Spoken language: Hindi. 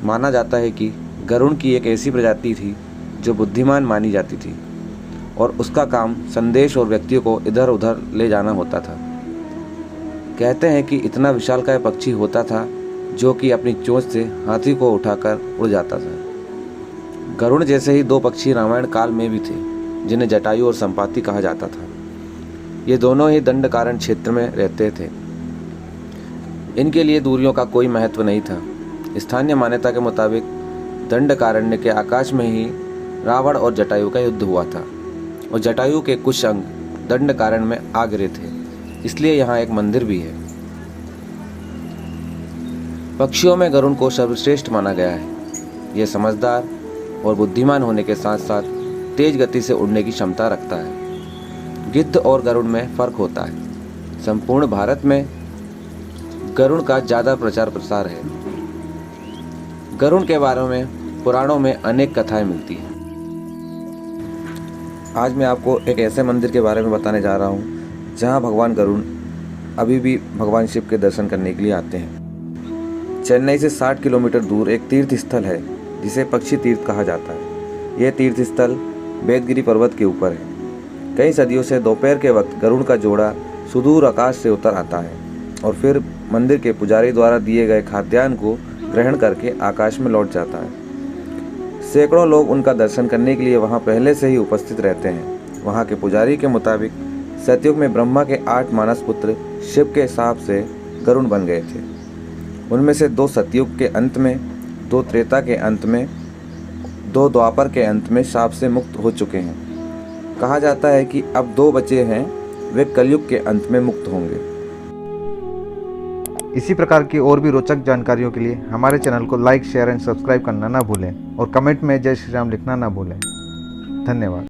माना जाता है कि गरुड़ की एक ऐसी प्रजाति थी जो बुद्धिमान मानी जाती थी और उसका काम संदेश और व्यक्तियों को इधर उधर ले जाना होता था। कहते हैं कि इतना विशालकाय पक्षी होता था जो कि अपनी चोंच से हाथी को उठाकर उड़ जाता था। गरुड़ जैसे ही दो पक्षी रामायण काल में भी थे जिन्हें जटायु और संपाति कहा जाता था। ये दोनों ही दंडकारण्य क्षेत्र में रहते थे। इनके लिए दूरियों का कोई महत्व नहीं था। स्थानीय मान्यता के मुताबिक दंडकारण्य के आकाश में ही रावण और जटायु का युद्ध हुआ था और जटायु के कुछ अंग दंडकारण्य में आ गिरे थे, इसलिए यहाँ एक मंदिर भी है। पक्षियों में गरुड़ को सर्वश्रेष्ठ माना गया है। यह समझदार और बुद्धिमान होने के साथ साथ तेज गति से उड़ने की क्षमता रखता है। गिद्ध और गरुड़ में फर्क होता है। संपूर्ण भारत में गरुड़ का ज़्यादा प्रचार प्रसार है। गरुड़ के बारे में पुराणों में अनेक कथाएं मिलती हैं। आज मैं आपको एक ऐसे मंदिर के बारे में बताने जा रहा हूँ जहाँ भगवान गरुड़ अभी भी भगवान शिव के दर्शन करने के लिए आते हैं। चेन्नई से 60 किलोमीटर दूर एक तीर्थ स्थल है जिसे पक्षी तीर्थ कहा जाता है। यह तीर्थ स्थल बेदगिरी पर्वत के ऊपर है। कई सदियों से दोपहर के वक्त गरुड़ का जोड़ा सुदूर आकाश से उतर आता है और फिर मंदिर के पुजारी द्वारा दिए गए खाद्यान्न को ग्रहण करके आकाश में लौट जाता है। सैकड़ों लोग उनका दर्शन करने के लिए वहां पहले से ही उपस्थित रहते हैं। वहां के पुजारी के मुताबिक सतयुग में ब्रह्मा के 8 मानस पुत्र शिव के हिसाब से गरुड़ बन गए थे। उनमें से 2 सतयुग के अंत में, 2 त्रेता के अंत में, 2 द्वापर के अंत में शाप से मुक्त हो चुके हैं। कहा जाता है कि अब 2 बचे हैं, वे कलयुग के अंत में मुक्त होंगे। इसी प्रकार की और भी रोचक जानकारियों के लिए हमारे चैनल को लाइक, शेयर एंड सब्सक्राइब करना ना भूलें और कमेंट में जय श्री राम लिखना ना भूलें। धन्यवाद।